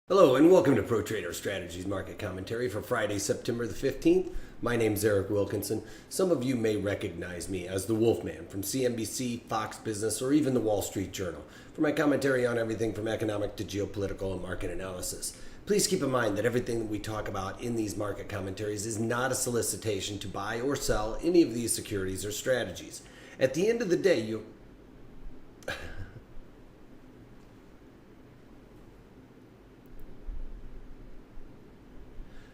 Hello and welcome to Pro Trader Strategies Market Commentary for Friday, September the 15th. My name's Eric Wilkinson. Some of you may recognize me as the Wolfman from CNBC, Fox Business, or even the Wall Street Journal for my commentary on everything from economic to geopolitical and market analysis. Please keep in mind that everything that we talk about in these market commentaries is not a solicitation to buy or sell any of these securities or strategies. At the end of the day,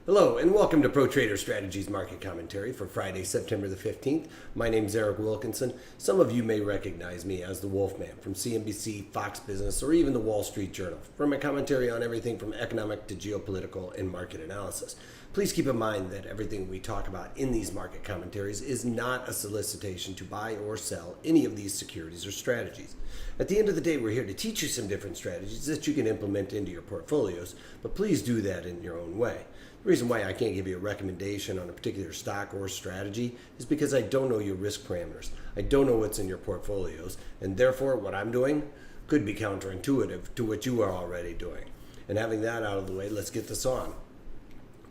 Hello and welcome to Pro Trader Strategies Market Commentary for Friday, September the 15th. My name's Eric Wilkinson. Some of you may recognize me as the Wolfman from CNBC, Fox Business, or even the Wall Street Journal for my commentary on everything from economic to geopolitical and market analysis. Please keep in mind that everything we talk about in these market commentaries is not a solicitation to buy or sell any of these securities or strategies. At the end of the day, we're here to teach you some different strategies that you can implement into your portfolios, but please do that in your own way. The reason why I can't give you a recommendation on a particular stock or strategy is because I don't know your risk parameters. I don't know what's in your portfolios, and therefore what I'm doing could be counterintuitive to what you are already doing. And having that out of the way, let's get this on.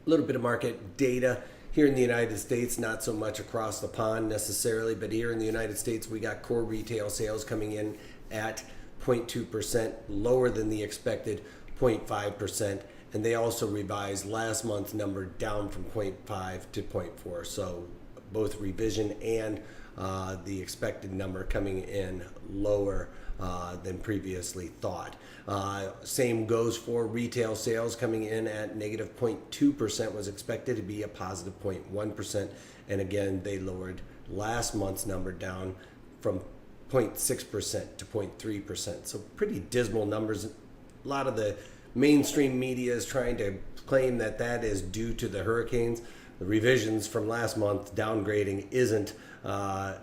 A little bit of market data here in the United States, not so much across the pond necessarily, but here in the United States we got core retail sales coming in at 0.2%, lower than the expected 0.5%. And they also revised last month's number down from 0.5 to 0.4. So both revision and the expected number coming in lower than previously thought. Same goes for retail sales coming in at negative 0.2% was expected to be a positive 0.1%. And again, they lowered last month's number down from 0.6% to 0.3%. So pretty dismal numbers. A lot of the mainstream media is trying to claim that that is due to the hurricanes. The revisions from last month downgrading isn't a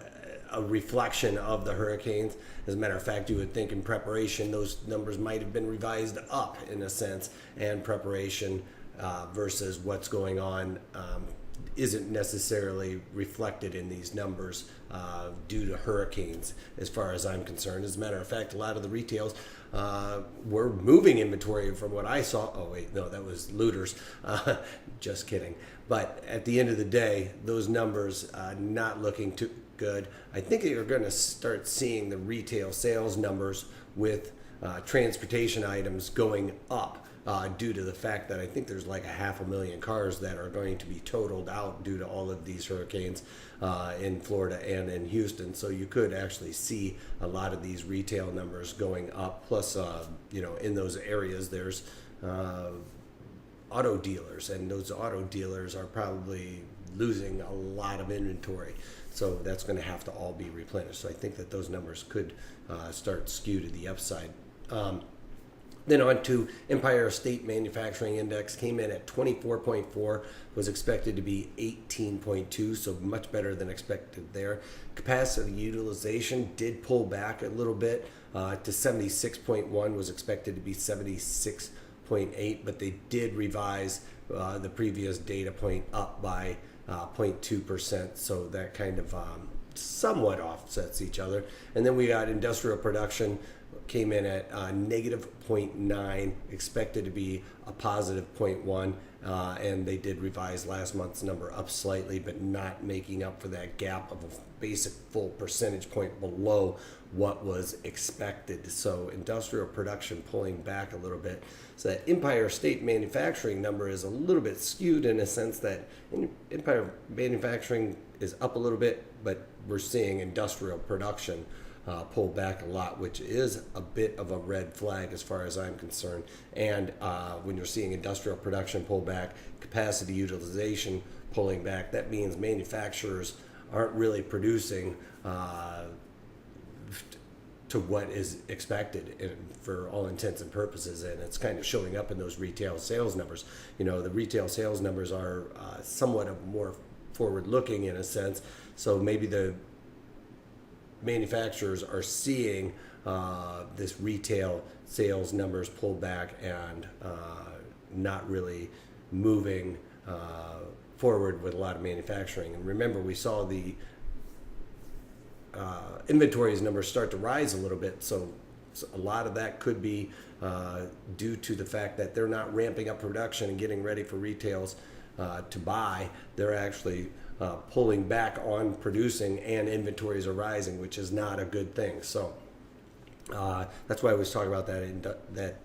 reflection of the hurricanes. As a matter of fact, you would think in preparation those numbers might have been revised up in a sense, and preparation versus what's going on isn't necessarily reflected in these numbers due to hurricanes as far as I'm concerned. As a matter of fact, a lot of the retails were moving inventory from what I saw. Oh wait, no, that was looters. Just kidding. But at the end of the day, those numbers not looking too good. I think you're going to start seeing the retail sales numbers with transportation items going up. Due to the fact that I think there's like 500,000 cars that are going to be totaled out due to all of these hurricanes in Florida and in Houston. So you could actually see a lot of these retail numbers going up. Plus, in those areas, there's auto dealers, and those auto dealers are probably losing a lot of inventory. So that's going to have to all be replenished. So I think that those numbers could start skew to the upside. Then on to Empire State Manufacturing Index, came in at 24.4, was expected to be 18.2, so much better than expected there. Capacity utilization did pull back a little bit to 76.1, was expected to be 76.8, but they did revise the previous data point up by 0.2%, so that kind of somewhat offsets each other. And then we got industrial production came in at negative 0.9, expected to be a positive 0.1, and they did revise last month's number up slightly, but not making up for that gap of a basic full percentage point below what was expected. So industrial production pulling back a little bit. So that Empire State Manufacturing number is a little bit skewed in a sense that Empire Manufacturing is up a little bit, but we're seeing industrial production pull back a lot, which is a bit of a red flag as far as I'm concerned. And when you're seeing industrial production pull back, capacity utilization pulling back, that means manufacturers aren't really producing to what is expected for all intents and purposes, and it's kind of showing up in those retail sales numbers. The retail sales numbers are somewhat more forward-looking in a sense, so maybe the manufacturers are seeing this retail sales numbers pull back and not really moving forward with a lot of manufacturing. And remember, we saw the inventories numbers start to rise a little bit, so a lot of that could be due to the fact that they're not ramping up production and getting ready for retails to buy. They're actually pulling back on producing, and inventories are rising, which is not a good thing. So that's why I was talking about that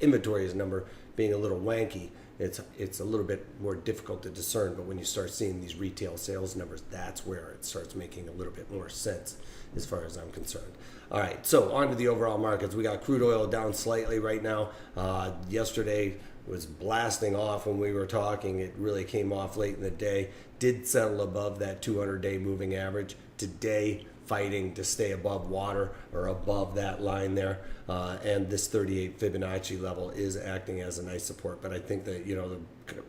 inventories number being a little wanky. It's a little bit more difficult to discern, but when you start seeing these retail sales numbers, that's where it starts making a little bit more sense as far as I'm concerned. All right, so on to the overall markets. We got crude oil down slightly right now. Yesterday was blasting off when we were talking. It really came off late in the day. Did settle above that 200-day moving average. Today, fighting to stay above water or above that line there, and this 38 Fibonacci level is acting as a nice support. But I think that the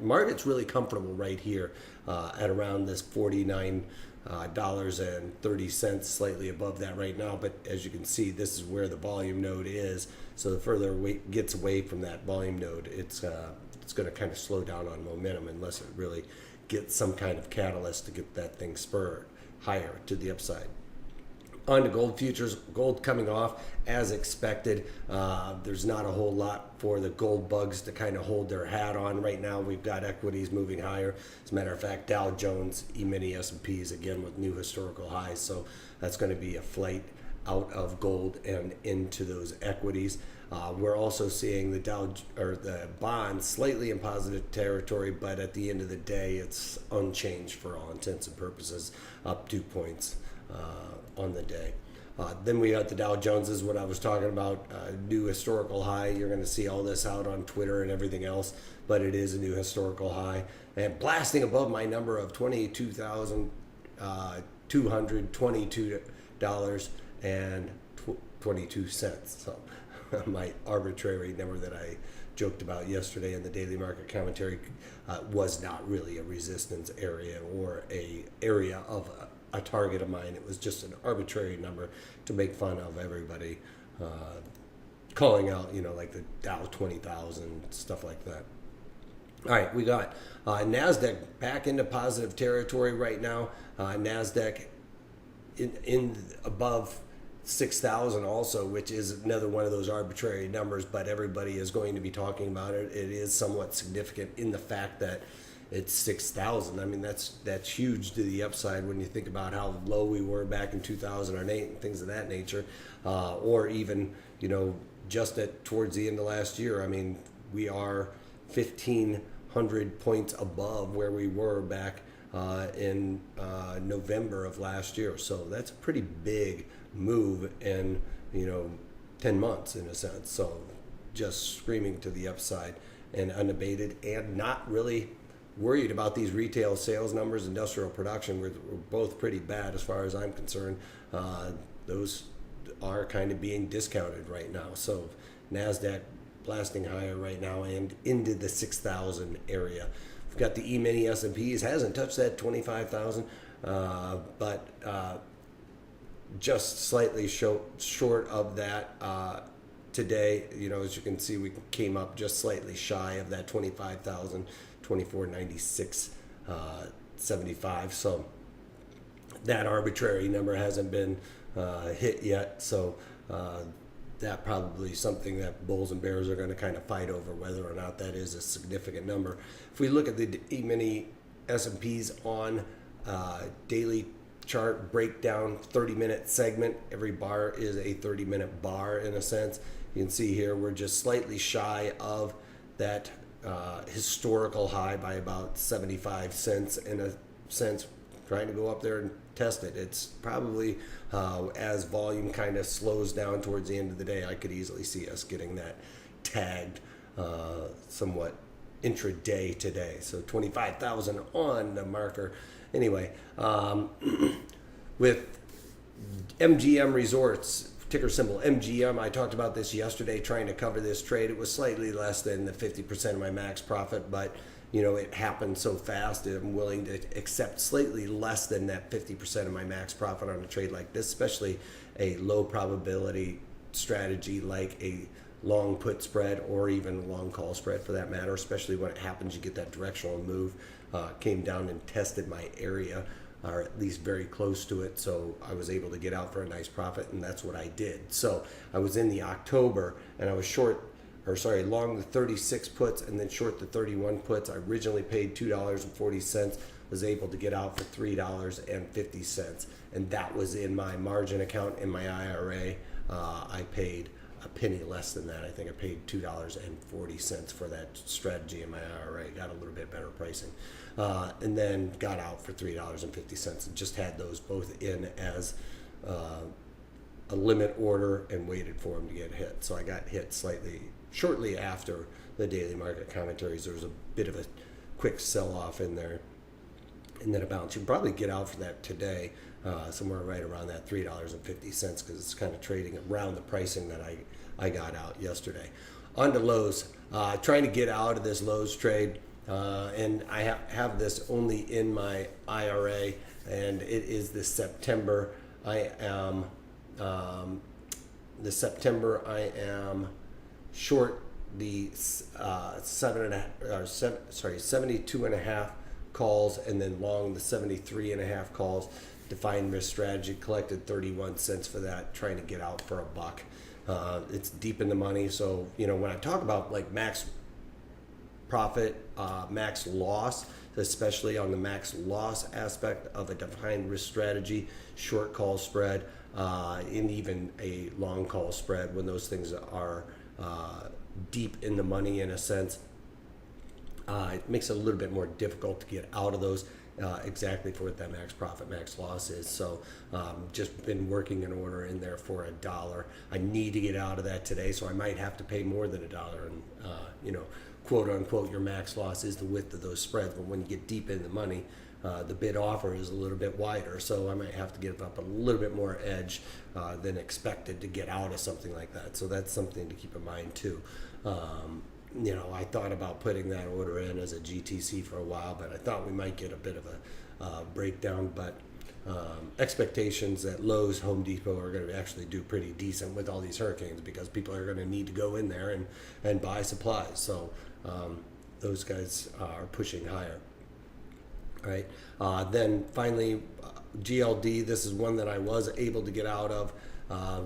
market's really comfortable right here at around this $49.30, slightly above that right now. But as you can see, this is where the volume node is. So the further it gets away from that volume node, it's going to kind of slow down on momentum unless it really gets some kind of catalyst to get that thing spurred higher to the upside. On to gold futures, gold coming off as expected. There's not a whole lot for the gold bugs to kind of hold their hat on right now. We've got equities moving higher. As a matter of fact, Dow Jones, E-mini S&Ps again with new historical highs. So that's going to be a flight out of gold and into those equities. We're also seeing the bonds slightly in positive territory, but at the end of the day, it's unchanged for all intents and purposes, up 2 points on the day. Then we got the Dow Joneses, what I was talking about, new historical high. You're going to see all this out on Twitter and everything else, but it is a new historical high and blasting above my number of $22,222.22. So my arbitrary number that I joked about yesterday in the daily market commentary was not really a resistance area or a area of a target of mine. It was just an arbitrary number to make fun of everybody calling out, like the Dow 20,000, stuff like that. All right, we got NASDAQ back into positive territory right now. NASDAQ in above 6,000 also, which is another one of those arbitrary numbers, but everybody is going to be talking about it. It is somewhat significant in the fact that it's 6,000. I mean, that's huge to the upside when you think about how low we were back in 2008 and things of that nature, or even, just towards the end of last year. I mean, we are 1,500 points above where we were back in November of last year. So that's a pretty big move in 10 months in a sense. So just screaming to the upside and unabated, and not really worried about these retail sales numbers. Industrial production were both pretty bad as far as I'm concerned. Those are kind of being discounted right now. So NASDAQ blasting higher right now and into the 6,000 area. We've got the E-mini S&Ps, hasn't touched that 25,000, but just slightly short of that today. As you can see, we came up just slightly shy of that 25,000, 2496.75. So that arbitrary number hasn't been hit yet. So that probably something that bulls and bears are going to kind of fight over, whether or not that is a significant number. If we look at the E-mini S&Ps on daily chart breakdown, 30-minute segment, every bar is a 30-minute bar in a sense. You can see here we're just slightly shy of that historical high by about 75 cents in a sense, trying to go up there and test it. It's probably as volume kind of slows down towards the end of the day, I could easily see us getting that tagged somewhat intraday today. So 25,000 on the marker. Anyway, with MGM Resorts, ticker symbol MGM, I talked about this yesterday trying to cover this trade. It was slightly less than the 50% of my max profit, but it happened so fast that I'm willing to accept slightly less than that 50% of my max profit on a trade like this, especially a low probability strategy like a long put spread or even a long call spread for that matter, especially when it happens you get that directional move. Came down and tested my area or at least very close to it. So I was able to get out for a nice profit, and that's what I did. So I was in the October, and I was long the 36 puts and then short the 31 puts. I originally paid $2.40, was able to get out for $3.50, and that was in my margin account. In my IRA, I paid a penny less than that. I think I paid $2.40 for that strategy in my IRA. Got a little bit better pricing, and then got out for $3.50, and just had those both in as a limit order and waited for them to get hit. So I got hit shortly after the daily market commentaries. There was a bit of a quick sell-off in there, and then a bounce. You can probably get out for that today, somewhere right around that $3.50, because it's kind of trading around the pricing that I got out yesterday. On to Lowe's. Trying to get out of this Lowe's trade, and I have this only in my IRA, and it is this September. I am short the 72.5 calls, and then long the 73.5 calls. Defined risk strategy, collected 31 cents for that, trying to get out for $1. It's deep in the money, so when I talk about like max profit, max loss, especially on the max loss aspect of a defined risk strategy, short call spread, and even a long call spread, when those things are deep in the money in a sense, it makes it a little bit more difficult to get out of those exactly for what that max profit, max loss is. So just been working an order in there for $1. I need to get out of that today, so I might have to pay more than $1. And quote unquote, your max loss is the width of those spreads, but when you get deep in the money, the bid offer is a little bit wider, so I might have to give up a little bit more edge than expected to get out of something like that. So that's something to keep in mind too. I thought about putting that order in as a GTC for a while, but I thought we might get a bit of a breakdown. But expectations that Lowe's, Home Depot are going to actually do pretty decent with all these hurricanes, because people are going to need to go in there and buy supplies. So those guys are pushing higher. All right. Then finally, GLD. This is one that I was able to get out of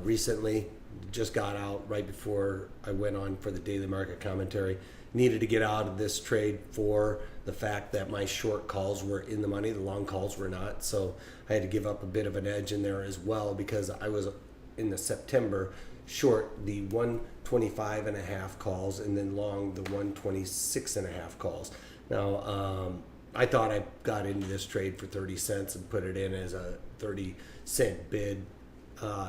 recently. Just got out right before I went on for the daily market commentary. Needed to get out of this trade for the fact that my short calls were in the money, the long calls were not. So I had to give up a bit of an edge in there as well, because I was in the September short the 125.5 calls and then long the 126.5 calls. Now, I thought I got into this trade for 30 cents and put it in as a 30-cent bid.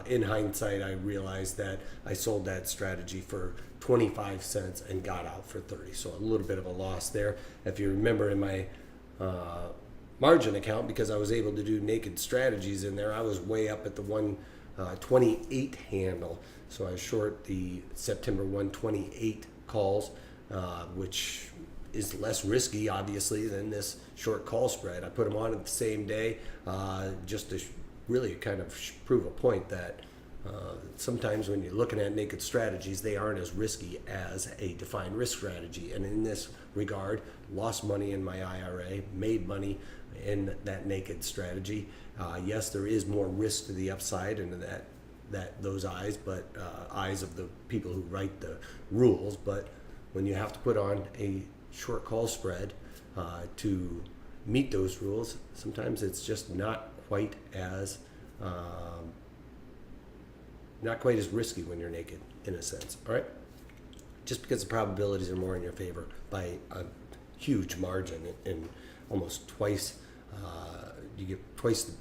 In hindsight, I realized that I sold that strategy for 25 cents and got out for 30. So a little bit of a loss there. If you remember in my margin account, because I was able to do naked strategies in there, I was way up at the 128 handle. So I short the September 128 calls, which is less risky, obviously, than this short call spread. I put them on at the same day just to really kind of prove a point that sometimes when you're looking at naked strategies, they aren't as risky as a defined risk strategy. And in this regard, lost money in my IRA, made money in that naked strategy. Yes, there is more risk to the upside and those eyes, but eyes of the people who write the rules. But when you have to put on a short call spread to meet those rules, sometimes it's just not quite as risky when you're naked, in a sense. All right, just because the probabilities are more in your favor by a huge margin, and almost twice, you get twice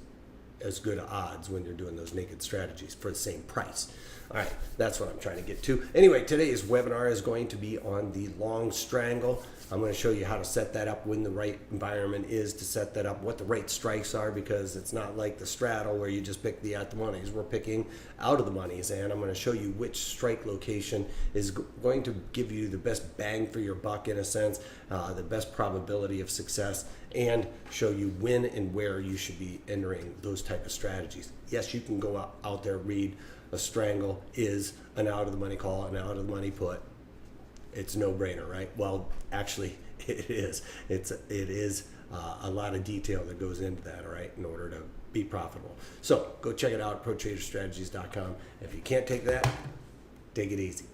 as good odds when you're doing those naked strategies for the same price. All right, that's what I'm trying to get to. Anyway, today's webinar is going to be on the long strangle. I'm going to show you how to set that up, when the right environment is to set that up, what the right strikes are, because it's not like the straddle where you just pick the at the monies. We're picking out of the monies, and I'm going to show you which strike location is going to give you the best bang for your buck, in a sense, the best probability of success, and show you when and where you should be entering those type of strategies. Yes, you can go out there, read a strangle is an out of the money call, an out of the money put. it's no brainer, right? Well, actually, it is. It is a lot of detail that goes into that, all right, in order to be profitable. So go check it out, protraderstrategies.com. If you can't take that, take it easy.